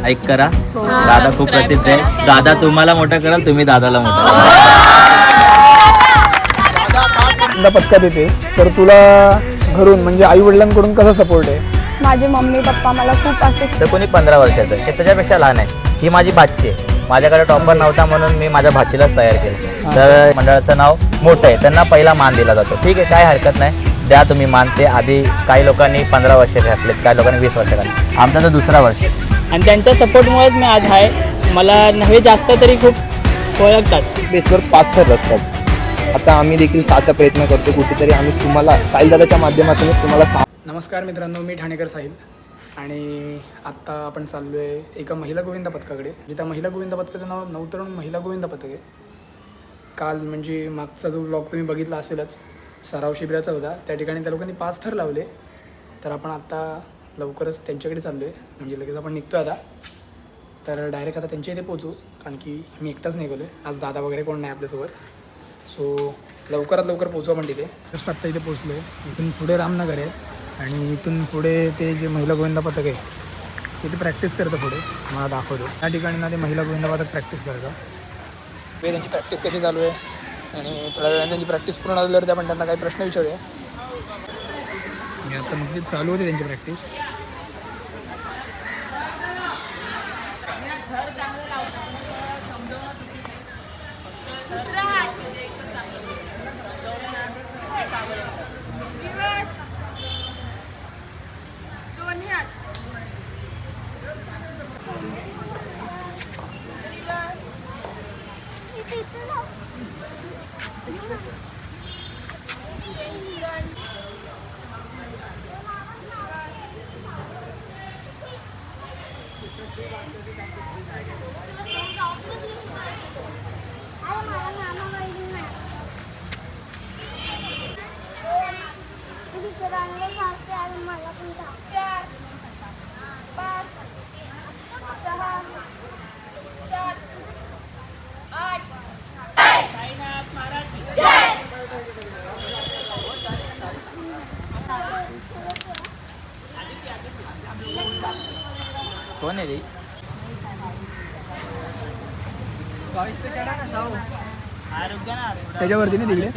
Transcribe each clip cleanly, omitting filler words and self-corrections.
Like करा. दादा खूप प्रसिद्ध आहे. दादा तुम्हाला मोठा कराल, तुम्ही दादाला मोठा कराल. पथकात येतेस तर तुला घरून म्हणजे आई वडिलांकडून कसा सपोर्ट आहे? माझे मम्मी पप्पा मला खूप असे तर कोणी 15 वर्षाचं आहे, ते त्याच्यापेक्षा लहान आहे. ही माझी भाची आहे. माझ्याकडे टॉपर नव्हता म्हणून मी माझ्या भाचीलाच तयार केलं. तर मंडळाचं नाव मोठं आहे, त्यांना पहिला मान दिला जातो. ठीक आहे, काय हरकत नाही, द्या तुम्ही मान. ते आधी काही लोकांनी 15 वर्ष घातलेत, काही लोकांनी 20 वर्ष घातले. आमचा तर दुसरा वर्ष. आणि त्यांच्या सपोर्टमुळेच मी आज आहे. मला नव्हे जास्त तरी खूप ओळखतात. बेसवर 5 थर असतात. आता आम्ही देखील 6चा प्रयत्न करतो. कुठेतरी आम्ही तुम्हाला साहिल दादाच्या माध्यमातूनच तुम्हाला 6. नमस्कार मित्रांनो, मी ठाणेकर साहिल आणि आत्ता आपण चाललो आहे एका महिला गोविंद पथकाकडे. जिथं महिला गोविंद पथकाचं नाव नवतरुण महिला गोविंद पथक आहे. काल म्हणजे मागचा जो ब्लॉग तुम्ही बघितला असेलच, सराव शिबिराचा होता. त्या ठिकाणी त्या लोकांनी 5 थर लावले. तर आपण आत्ता लवकरच त्यांच्याकडे चाललो आहे, म्हणजे लगेच आपण निघतो आता. तर डायरेक्ट आता त्यांच्या इथे पोचू, कारण की मी एकटाच निघालो आहे. आज दादा वगैरे कोण नाही आपल्यासोबत. सो लवकरात लवकर पोचू आपण तिथे. जस्ट आत्ता इथे पोचलो आहे. इथून पुढे रामनगर आहे आणि इथून पुढे ते जे महिला गोविंदा पथक आहे तिथे प्रॅक्टिस करतं. पुढे मला दाखवतो त्या ठिकाणी ना ते महिला गोविंदा पथक प्रॅक्टिस करतं. ते त्यांची प्रॅक्टिस कशी चालू आहे आणि थोड्या वेळाने त्यांची प्रॅक्टिस पूर्ण झाल्यावर ते आपण त्यांना काही प्रश्न विचारूया. मी आता मग ते चालू होते त्यांची प्रॅक्टिस. कोण आहे रे? त्याच्यावरती नाही तिकडे.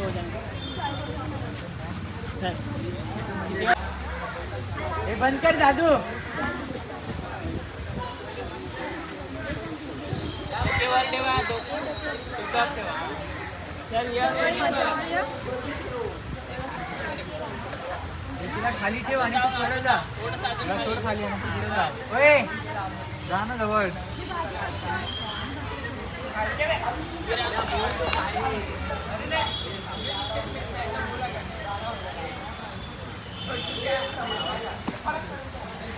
हे बंद कर दादू. खाली ठेव आणि पुढे जा. थोडं खाली आणि पुढे जा. ओय जा ना जवळ. कुठले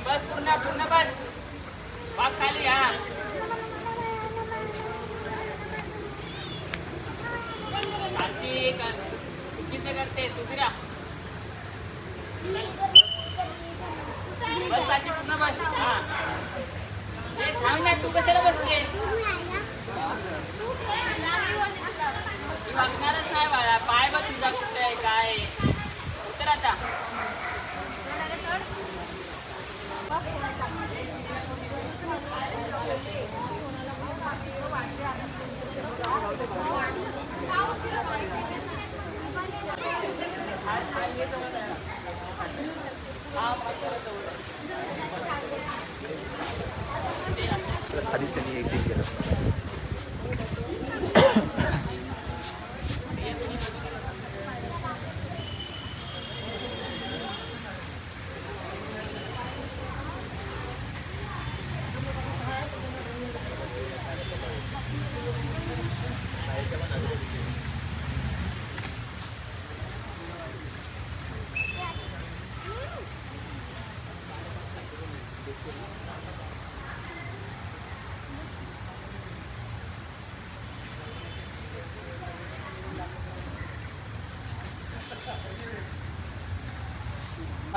बस पूर्ण बस. बाग खाली. हा चुकीचं करते. सुधीरा बस. साची पूर्ण बस. हा थांब ना, तू कशाला बसते? तू बघणारच नाही बाळा. पाय बघ तुझा कुठे आहे काय. उतर आता. आधीच त्यांनी एक्सचेंज केलं.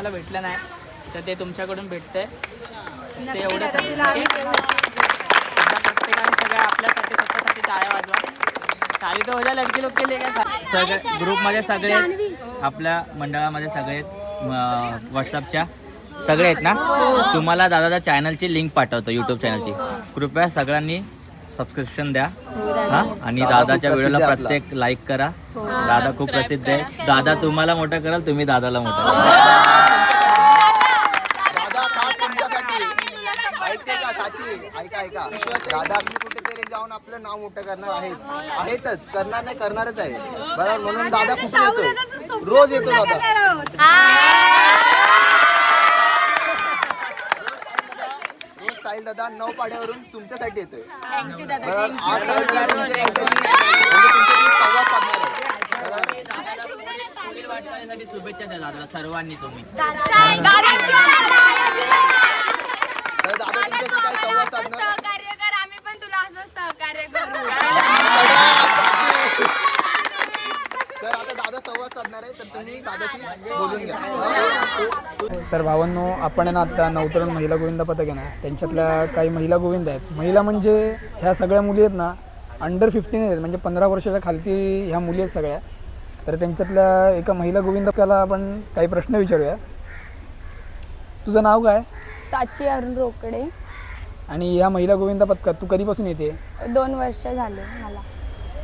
आम्हाला भेटलं नाही तर ते तुमच्याकडून भेटतंय ते एवढं प्रत्येकाने सगळ्या आपल्यासाठी स्वतःसाठी टाळ्या वाजवा. खाली तर वजा लडकी लोक केले का सगळे ग्रुपमध्ये सगळे आपल्या मंडळामध्ये सगळे व्हॉट्सअपच्या सगळे आहेत ना. तुम्हाला दादाच्या चॅनलची लिंक पाठवतो यूट्यूब चॅनलची. कृपया सगळ्यांनी सबस्क्रिप्शन द्या हा आणि दादाच्या व्हिडिओला प्रत्येक लाईक करा. दादा खूप प्रसिद्ध आहे. दादा तुम्हाला मोठं कराल तुम्ही दादाला मोठं कराल. दादा खास तुमच्यासाठी ऐकते का साची ऐका दादा आपली कुठेतरी जाऊन आपलं नाव मोठं करणार आहेतच करणार नाही करणारच आहे बरोबर. म्हणून दादा कुठे येतो रोज येतो दादा. रोज साहिल दादा 9 पाड्यावरून तुमच्यासाठी येतोय बरोबर. आज साहिल दादा तुमच्यासाठी संवाद साधणार आहे पुढील वाटचालीसाठी शुभेच्छा द्या दादा सर्वांनी तुम्ही. तर दादा तुमच्याशी काय संवाद साधणार. सहकार्य कर, आम्ही पण तुला असं सहकार्य करू. तर आता दादा संवाद साधणार आहे तर तुम्ही दादाशी बोलून घ्या. तर भावांनो, आपण आहे ना आता नवतरुण महिला गोविंद पथक आहे ना त्यांच्यातल्या काही महिला गोविंद आहेत. महिला म्हणजे ह्या सगळ्या मुली आहेत ना अंडर 15 आहेत, म्हणजे 15 वर्षाच्या खालती ह्या मुली आहेत सगळ्या. तर त्यांच्यातल्या एका महिला गोविंद पथकाला आपण काही प्रश्न विचारूया. तुझं नाव काय? साची अरुण रोकडे. आणि या महिला गोविंद पथकात तू कधीपासून येते? 2 वर्ष झाले मला.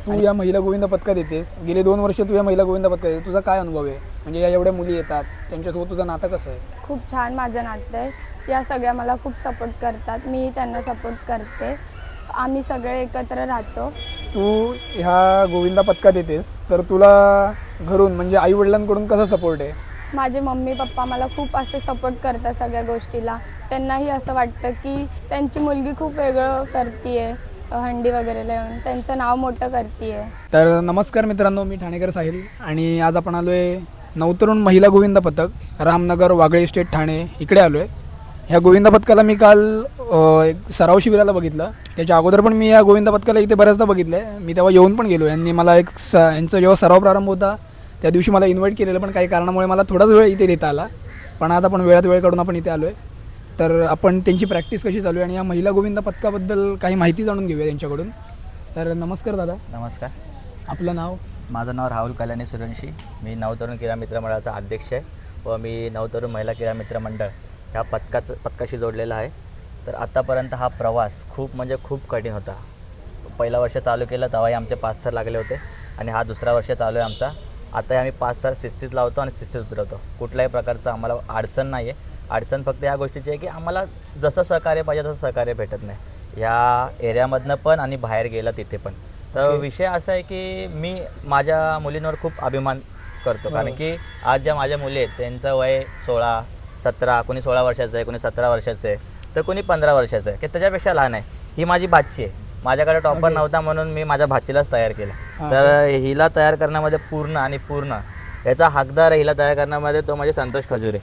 तू या महिला गोविंद पथकात येतेस, गेले 2 वर्ष तू या महिला गोविंद पथकात येते. तुझा काय अनुभव आहे? म्हणजे या एवढ्या मुली येतात त्यांच्यासोबत तुझं नातं कसं आहे? खूप छान माझं नातं आहे. या सगळ्या मला खूप सपोर्ट करतात, मी त्यांना सपोर्ट करते. आम्ही सगळे एकत्र राहतो. तू ह्या गोविंदा पथकात येतेस तर तुला घरून म्हणजे आईवडिलांकडून कसा सपोर्ट आहे? माझे मम्मी पप्पा मला खूप असं सपोर्ट करतात सगळ्या गोष्टीला. त्यांनाही असं वाटतं की त्यांची मुलगी खूप वेगळं करते, हंडी वगैरे लावून त्यांचं नाव मोठं करते. तर नमस्कार मित्रांनो, मी ठाणेकर साहिल आणि आज आपण आलो आहे नवतरुण महिला गोविंद पथक रामनगर वागळे स्टेट ठाणे इकडे आलो आहे. ह्या गोविंद पथकाला मी काल एक सराव शिबिराला बघितलं. त्याच्या अगोदर पण मी या गोविंद पथकाला इथे बऱ्याचदा बघितलं आहे. मी तेव्हा येऊन पण गेलो. यांनी मला यांचा जेव्हा सराव प्रारंभ होता त्या दिवशी मला इन्व्हाइट केलेलं, पण काही कारणामुळे मला थोडाच वेळ इथे देता आला. पण आज आपण वेळात वेळ काढून आपण इथे आलो आहे. तर आपण त्यांची प्रॅक्टिस कशी चालू आहे आणि या महिला गोविंद पथकाबद्दल काही माहिती जाणून घेऊया त्यांच्याकडून. तर नमस्कार दादा. नमस्कार. आपलं नाव? माझं नाव राहुल कल्याणी सूर्यवंशी. मी नवतरुण क्रीडा मित्र मंडळाचा अध्यक्ष आहे व मी नवतरुण महिला क्रीडा मित्र मंडळ ह्या पथकाशी जोडलेला आहे. तर आत्तापर्यंत हा प्रवास खूप म्हणजे खूप कठीण होता. पहिला वर्ष चालू केलं तेव्हाही आमचे 5 थर लागले होते आणि हा दुसरा वर्ष चालू आहे आमचा. आता आम्ही 5 थर शिस्तीत लावतो आणि शिस्तीत उतरवतो. कुठल्याही प्रकारचं आम्हाला अडचण नाही आहे. अडचण फक्त ह्या गोष्टीची आहे की आम्हाला जसं सहकार्य पाहिजे तसं सहकार्य भेटत नाही ह्या एरियामधनं पण आणि बाहेर गेलं तिथे पण. तर विषय असा आहे की मी माझ्या मुलींवर खूप अभिमान करतो. कारण की आज ज्या माझ्या मुली आहेत त्यांचं वय 16, 17, कोणी 16 वर्षाचं आहे, कोणी 17 वर्षाचं आहे, तर कोणी 15 वर्षाचं आहे की त्याच्यापेक्षा लहान आहे. ही माझी भाची आहे. माझ्याकडे टॉपर नव्हता म्हणून मी माझ्या भाचीलाच तयार केलं. तर हिला तयार करण्यामध्ये पूर्ण याचा हकदार हिला तयार करण्यामध्ये तो म्हणजे संतोष खजुरे.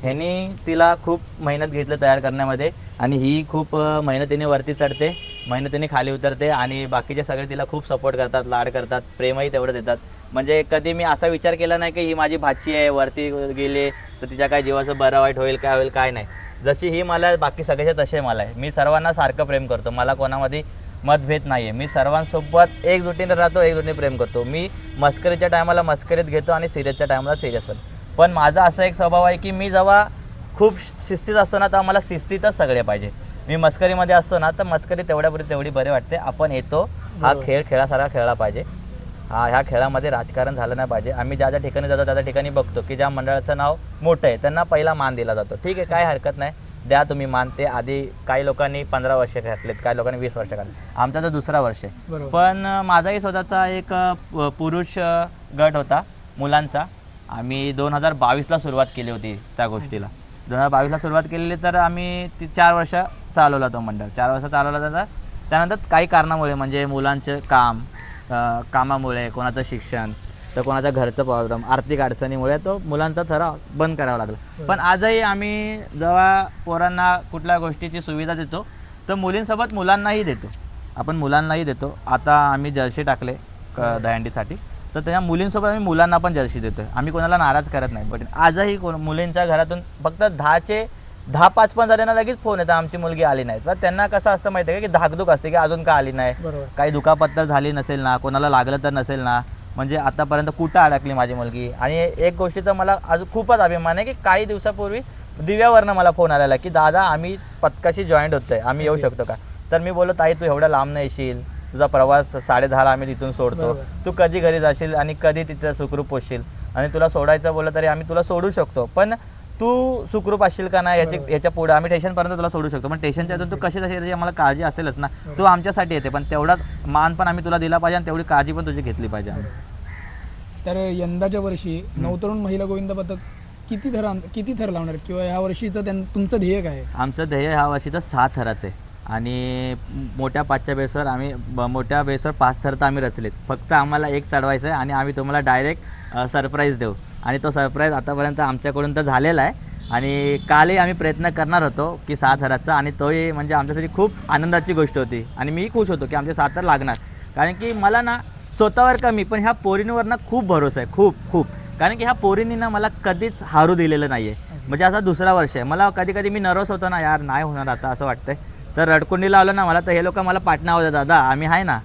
ह्यांनी तिला खूप मेहनत घेतलं तयार करण्यामध्ये आणि ही खूप मेहनतीने वरती चढते, मेहनतीने खाली उतरते आणि बाकीचे सगळे तिला खूप सपोर्ट करतात, लाड करतात, प्रेमही तेवढं देतात. म्हणजे कधी मी असा विचार केला नाही की ही माझी भाची आहे, वरती गेले तर तिच्या काय जीवाचं बरं वाईट होईल काय नाही. जशी ही मला बाकी सगळ्याचे तसे मला आहे. मी सर्वांना सारखं प्रेम करतो. मला कोणामध्ये मतभेद नाही आहे. मी सर्वांसोबत एकजुटीने राहतो, एकजुटीने प्रेम करतो. मी मस्करीच्या टायमाला मस्करीत घेतो आणि सिरियसच्या टायमाला सिरियस करतो. पण माझा असा एक स्वभाव आहे की मी जेव्हा खूप शिस्तीत असतो ना तर आम्हाला शिस्तीतच सगळे पाहिजे. मी मस्करीमध्ये असतो ना तर मस्करी तेवढ्यापुरती तेवढी बरी वाटते. आपण येतो, हा खेळ खेळासारखा खेळला पाहिजे. ह्या खेळामध्ये राजकारण झालं नाही पाहिजे. आम्ही ज्या ज्या ठिकाणी जातो त्या ठिकाणी बघतो की ज्या मंडळाचं नाव मोठं आहे त्यांना पहिला मान दिला जातो. ठीक आहे, काय हरकत नाही, द्या तुम्ही मान. ते आधी काही लोकांनी 15 वर्ष घातलेत, काही लोकांनी 20 वर्ष घातले. आमचा तर दुसरा वर्ष आहे. पण माझाही स्वतःचा एक पुरुष गट होता मुलांचा. आम्ही 2022ला सुरुवात केली होती त्या गोष्टीला. 2022ला सुरुवात केलेली तर आम्ही 4 वर्ष चालवला तो मंडळ. 4 वर्ष चालवला जाता. त्यानंतर काही कारणामुळे म्हणजे मुलांचं कामामुळे, कोणाचं शिक्षण, तर कोणाच्या घरचं प्रॉब्लेम, आर्थिक अडचणीमुळे तो मुलांचा थरा बंद करावा लागला. पण आजही आम्ही जेव्हा पोरांना कुठल्या गोष्टीची सुविधा देतो तर मुलींसोबत मुलांनाही देतो. आपण मुलांनाही देतो. आता आम्ही जर्सी टाकले दहीहंडीसाठी. तर त्या मुलींसोबत आम्ही मुलांना पण जर्सी देतोय. आम्ही कोणाला नाराज करत नाही. बट आजही मुलींच्या घरातून फक्त 10-5 पण झाले ना लगेच फोन येतात आमची मुलगी आली नाही. तर त्यांना कसं असतं माहिती आहे का, की धाकधूक असते की अजून का आली नाही, बरोबर. काही दुखापत तर झाली नसेल ना, कोणाला लागलं तर नसेल ना, म्हणजे आतापर्यंत कुठं अडकली माझी मुलगी. आणि एक गोष्टीचा मला अजून खूपच अभिमान आहे की काही दिवसापूर्वी दिव्यावरनं मला फोन आलेला की दादा आम्ही पथकाशी जॉईंट होतोय, आम्ही येऊ शकतो का. तर मी बोललो ताई तू एवढ्या लांब नाही येशील, तुझा प्रवास 10:30ला आम्ही तिथून सोडतो, तू कधी घरी जाशील आणि कधी तिथं सुखरूप होशील, आणि तुला सोडायचं बोललं तरी आम्ही तुला सोडू शकतो, पण तू सुखरूप असशील का नाही याच्या पुढे आम्ही स्टेशनपर्यंत तुला सोडू शकतो, पण स्टेशनच्या तू कशी तशी त्याची आम्हाला काळजी असेलच ना. तू आमच्यासाठी येते, पण तेवढा मान पण आम्ही तुला दिला पाहिजे आणि तेवढी काळजी पण तुझी घेतली पाहिजे. तर यंदाच्या वर्षी नवतरुण महिला गोविंद पथक किती थर लावणार आहेत, किंवा ह्या वर्षीचं तुमचं ध्येय काय आहे? आमचं ध्येय ह्या वर्षीचं 6 थराचं आहे आणि मोठ्या 5च्या बेसवर आम्ही मोठ्या बेसवर 5 थर तर आम्ही रचलेत. फक्त आम्हाला एक चढवायचं आहे आणि आम्ही तुम्हाला डायरेक्ट सरप्राईज देऊ, आणि तो सरप्राईज आतापर्यंत आमच्याकडून तर झालेला आहे. आणि कालही आम्ही प्रयत्न करणार होतो की 6 थराचा, आणि तोही म्हणजे आमच्यासाठी खूप आनंदाची गोष्ट होती आणि मी खुश होतो की आमचे 7 थर लागणार. कारण की मला ना स्वतःवर कमी पण ह्या पोरींवर ना खूप भरोसा आहे, खूप. कारण की ह्या पोरींनी ना मला कधीच हारू दिलेलं नाही आहे. म्हणजे असा दुसरा वर्ष आहे. मला कधी मी नर्वस होतो ना, यार नाही होणार आता असं वाटतंय, तर रडकुंडी लावलं ना मला, तर हे लोक मला पाठणं होतं, दादा आम्ही आहे ना,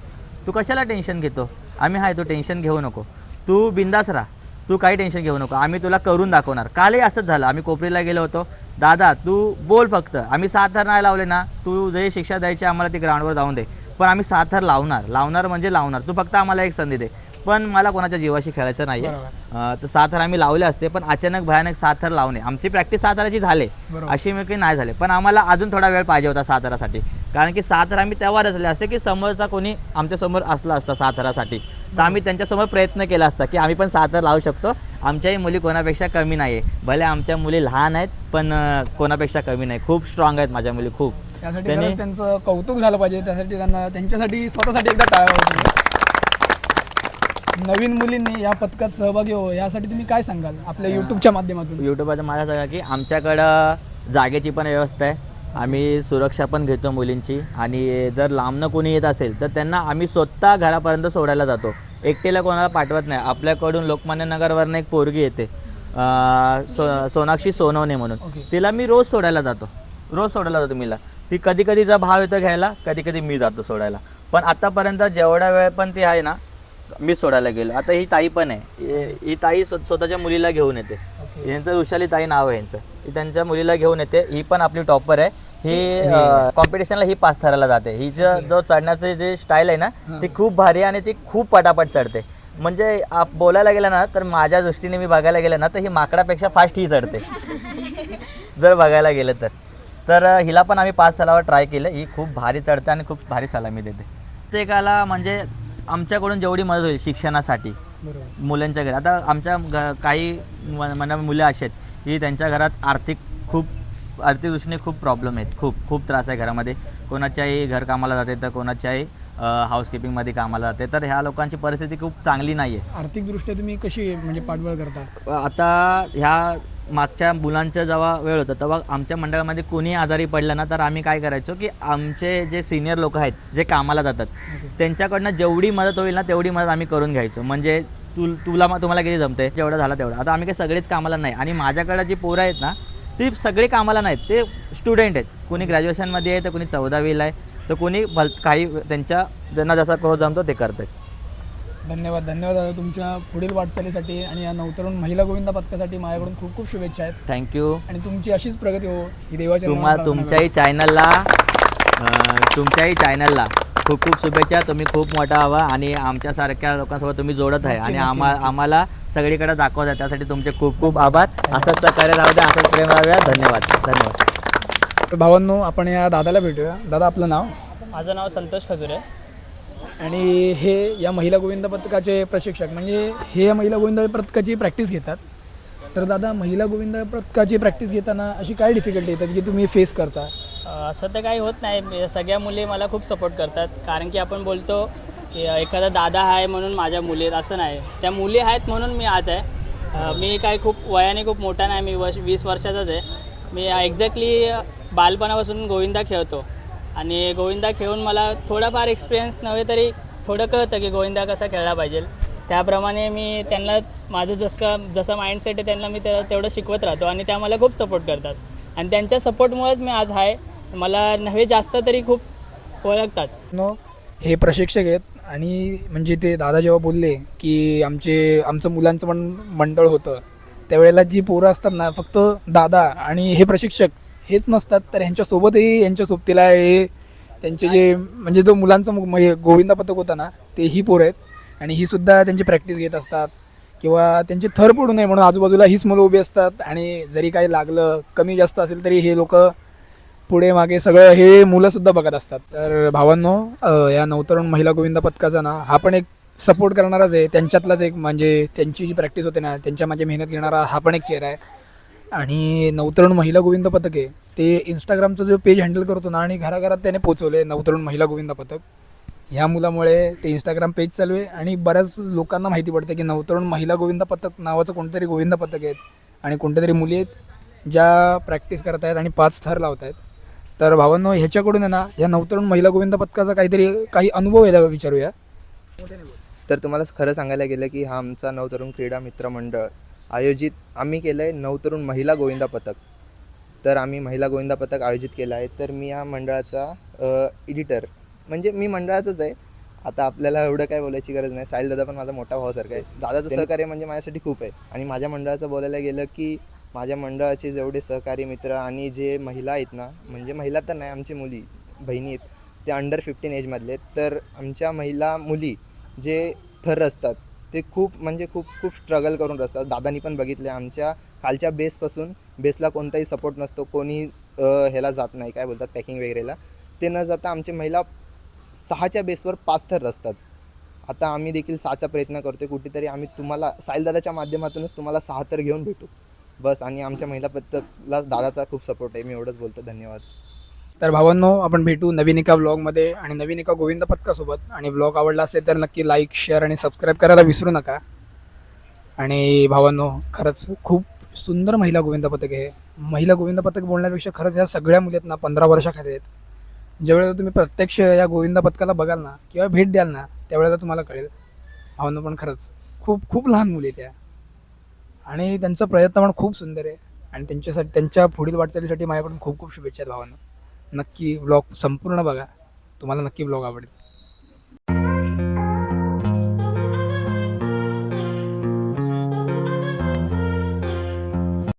तू कशाला टेन्शन घेतो, आम्ही आहे, तू टेन्शन घेऊ नको, तू बिंदास राहा, तू काही टेन्शन घेऊ नको, आम्ही तुला करून दाखवणार. कालही असंच झालं, आम्ही कोपरीला गेलो होतो, दादा तू बोल फक्त, आम्ही 7 थर नाही लावले ना, तू जे शिक्षा द्यायची आम्हाला ती ग्राउंडवर जाऊन दे, पण आम्ही 7 थर लावणार म्हणजे लावणार, तू फक्त आम्हाला एक संधी दे. पण मला कोणाच्या जीवाशी खेळायचं नाही आहे. तर 7 थर आम्ही लावले असते, पण अचानक भयानक 7 थर लावणे, आमची प्रॅक्टिस 7 थराची झाली अशी मी नाही झाले, पण आम्हाला अजून थोडा वेळ पाहिजे होता 7 थरासाठी. कारण की 7 थर आम्ही तेव्हा रचले असते की समोरचा कोणी आमच्यासमोर असला असता 7 थरासाठी, तर आम्ही त्यांच्यासमोर प्रयत्न केला असता की आम्ही पण 7 थर लावू शकतो, आमच्याही मुली कोणापेक्षा कमी नाही आहे. भले आमच्या मुली लहान आहेत पण कोणापेक्षा कमी नाही, खूप स्ट्रॉंग आहेत माझ्या मुली खूप. त्यासाठी खरंच त्यांचं कौतुक झालं पाहिजे. त्यासाठी त्यांच्यासाठी स्वतःसाठी एकदा टाळ्या वाजवा. नवीन मुलींनी या पथकात सहभागी हो यासाठी तुम्ही काय सांगाल आपल्या यूट्यूबच्या माध्यमातून? यूट्यूबच्या माझ्या सांगा की आमच्याकडं जागेची पण व्यवस्था आहे, आम्ही सुरक्षा पण घेतो मुलींची, आणि जर लांबनं कोणी येत असेल तर त्यांना आम्ही स्वतः घरापर्यंत सोडायला जातो, एकटीला कोणाला पाठवत नाही. आपल्याकडून लोकमान्य नगरवरनं एक पोरगी येते सोनाक्षी सोनवणे म्हणून, तिला मी रोज सोडायला जातो मीला. ती कधी तिचा भाव येतो घ्यायला, कधी मी जातो सोडायला. पण आतापर्यंत जेवढा वेळ पण ती आहे ना मी सोडायला गेलो. आता ही ताई पण आहे, ही ताई स्वतःच्या मुलीला घेऊन येते, यांचं वृषाली ताई नाव आहे यांचं, ही त्यांच्या मुलीला घेऊन येते. ही पण आपली टॉपर आहे, ही कॉम्पिटिशनला ही 5 थराला जाते. हिचं जो चढण्याचं जे स्टाईल आहे ना ती खूप भारी आहे आणि ती खूप पटापट चढते. म्हणजे बोलायला गेलं ना तर माझ्या दृष्टीने मी बघायला गेलं ना तर ही माकडापेक्षा फास्ट ही चढते जर बघायला गेलं तर हिला पण आम्ही 5 थरावर ट्राय केलं. ही खूप भारी चढते आणि खूप भारी सलामी देते. प्रत्येकाला म्हणजे आमच्याकडून जेवढी मदत होईल शिक्षणासाठी मुलांच्या घरी. आता आमच्या काही मुलं अशी आहेत की त्यांच्या घरात आर्थिक दृष्टीने खूप प्रॉब्लेम आहेत, खूप त्रास आहे घरामध्ये. कोणाच्याही घरकामाला जाते तर कोणाच्याही हाऊसकीपिंगमध्ये कामाला जाते, तर ह्या लोकांची परिस्थिती खूप चांगली नाही आहे. आर्थिकदृष्ट्या तुम्ही कशी म्हणजे पाठबळ करता? आता ह्या मागच्या मुलांचा जेव्हा वेळ होता तेव्हा आमच्या मंडळामध्ये कोणी आजारी पडलं ना तर आम्ही काय करायचो की आमचे जे सिनियर लोक आहेत जे कामाला जातात त्यांच्याकडनं जेवढी मदत होईल ना तेवढी मदत आम्ही करून घ्यायचो. म्हणजे तुम्हाला किती जमते जेवढं झालं तेवढं. आता आम्ही काही सगळेच कामाला नाही, आणि माझ्याकडे जी पोरं आहेत ना ती सगळी कामाला नाहीत, ते स्टुडंट आहेत. कोणी ग्रॅज्युएशनमध्ये आहे तर कोणी 14वीला आहे, तर कोणी काही ज्यांना जसा कोर्स जमतो ते करतात. धन्यवाद दादा तुमच्या पुढील वाटचालीसाठी आणि या नवतरुण महिला गोविंद पथकासाठी माझ्याकडून खूप शुभेच्छा आहेत. थँक्यू. आणि तुमची अशीच प्रगती हो ही देवाच्या तुमच्याही चॅनलला खूप शुभेच्छा. तुम्ही खूप मोठा व्हा आणि आमच्यासारख्या लोकांसोबत तुम्ही जोडत आहे आणि आम्हाला सगळीकडे दाखवत आहे, त्यासाठी तुमचे खूप आभार. असंच सहकार्य राहू द्या, असंच प्रेम राहूया. धन्यवाद. भावांनो आपण या दादाला भेटूया. दादा आपलं नाव? माझं नाव संतोष खजुरे आणि हे या महिला गोविंद पथकाचे प्रशिक्षक, म्हणजे हे या महिला गोविंद पथकाची प्रॅक्टिस घेतात. तर दादा महिला गोविंद पथकाची प्रॅक्टिस घेताना अशी काय डिफिकल्टी येतात की तुम्ही फेस करता? असं तर काही होत नाही, सगळ्या मुली मला खूप सपोर्ट करतात. कारण की आपण बोलतो की एखादा दादा आहे म्हणून माझ्या मुली आहेत असं नाही, त्या मुली आहेत म्हणून मी आज आहे. मी काय खूप वयाने खूप मोठा नाही, मी 20 वर्षाचाच आहे. मी एक्झॅक्टली बालपणापासून गोविंदा खेळतो आणि गोविंदा खेळून मला थोडाफार एक्सपिरियन्स नव्हे तरी थोडं कळतं की गोविंदा कसा खेळला पाहिजे. त्याप्रमाणे मी त्यांना माझं जसा माइंडसेट आहे त्यांना मी तेवढं शिकवत राहतो आणि त्या मला खूप सपोर्ट करतात आणि त्यांच्या सपोर्टमुळेच मी आज आहे. मला नव्हे जास्त तरी खूप ओळखतात. हे प्रशिक्षक आहेत आणि म्हणजे ते दादा जेव्हा बोलले की आमचं मुलांचं पण मंडळ होतं, त्यावेळेला जी पोरं असतात ना, फक्त दादा आणि हे प्रशिक्षक हेच नसतात, तर ह्यांच्यासोबतही यांच्या सोबतीला हे त्यांचे जे म्हणजे जो मुलांचा गोविंदा पथक होता ना, ते ही पोरं आहेत आणि ही सुद्धा त्यांची प्रॅक्टिस घेत असतात किंवा त्यांची थर पडू नये म्हणून आजूबाजूला हीच मुलं उभी असतात आणि जरी काही लागलं कमी जास्त असेल तरी हे लोक पुढे मागे सगळं हे मुलंसुद्धा बघत असतात. तर भावांनो, या नवतरुण महिला गोविंदा पथकाचा ना हा पण एक सपोर्ट करणाराच आहे, त्यांच्यातलाच एक म्हणजे त्यांची जी प्रॅक्टिस होते ना त्यांच्या मागे मेहनत घेणारा हा पण एक चेहरा आहे. आणि नवतरुण महिला गोविंद पथक आहे ते इंस्टाग्रामचं जो पेज हँडल करतो ना आणि घराघरात त्याने पोचवले नवतरुण महिला गोविंद पथक. ह्या मुलामुळे ते इंस्टाग्राम पेज चालू आहे आणि बऱ्याच लोकांना माहिती पडते की नवतरुण महिला गोविंद पथक नावाचं कोणतरी गोविंद पथक आहेत आणि कोणत्या तरी मुली आहेत ज्या प्रॅक्टिस करत आहेत आणि 5 थर लावत आहेत. तर भावांनो, ह्याच्याकडून आहे ना या नवतरुण महिला गोविंद पथकाचा काही अनुभव यायला विचारूया. तर तुम्हाला खरं सांगायला गेलं की हा आमचा नवतरुण क्रीडा मित्र मंडळ आयोजित आम्ही केलं आहे नवतरुण महिला गोविंदा पथक. तर आम्ही महिला गोविंदा पथक आयोजित केलं आहे. तर मी या मंडळाचा एडिटर म्हणजे मी मंडळाचंच आहे. आता आपल्याला एवढं काय बोलायची गरज नाही. साहिल दादा पण माझा मोठा भावासारखा आहे. दादाचं सहकार्य म्हणजे माझ्यासाठी खूप आहे. आणि माझ्या मंडळाचं बोलायला गेलं की माझ्या मंडळाचे जेवढे सहकारी मित्र आणि जे महिला आहेत ना, म्हणजे महिला तर नाही, आमची मुली बहिणी आहेत त्या अंडर 15 एजमधले आहेत. तर आमच्या महिला मुली जे थर असतात ते खूप खूप स्ट्रगल करून रचतात. दादानी पण बघितले आमच्या खालच्या बेसला कोणताही सपोर्ट नसतो, कोणी ह्याला जात नाही, काय बोलतात पॅकिंग वगैरेला, ते न जाता आमची महिला 6च्या बेसवर 5 थर रचतात. आता आम्ही देखील 6चा प्रयत्न करतो. कुठेतरी आम्ही तुम्हाला साहिलदादाच्या माध्यमातूनच तुम्हाला 6 थर घेऊन भेटू बस. आणि आमच्या महिला पथकला दादाचा खूप सपोर्ट आहे. मी एवढंच बोलतो. धन्यवाद. तर भावांनो, आपण भेटू नवीन एका व्लॉगमध्ये आणि नवीन एका गोविंद पथकासोबत. आणि व्लॉग आवडला असेल तर नक्की लाईक, शेअर आणि सबस्क्राईब करायला विसरू नका. आणि भावांनो, खरंच खूप सुंदर महिला गोविंद पथक आहे. महिला गोविंद पथक बोलण्यापेक्षा खरंच ह्या सगळ्या मुली आहेत ना 15 वर्षाखाली आहेत. ज्यावेळेला तुम्ही प्रत्यक्ष या गोविंद पथकाला बघाल ना किंवा भेट द्याल ना त्यावेळेला तुम्हाला कळेल. भावांनो, पण खरंच खूप खूप लहान मुली त्या आणि त्यांचा प्रयत्न पण खूप सुंदर आहे. आणि त्यांच्यासाठी त्यांच्या पुढील वाटचालीसाठी माझ्याकडून खूप खूप शुभेच्छा आहेत. भावांनो, नक्की व्लॉग संपूर्ण बघा, तुम्हाला नक्की व्लॉग आवडेल.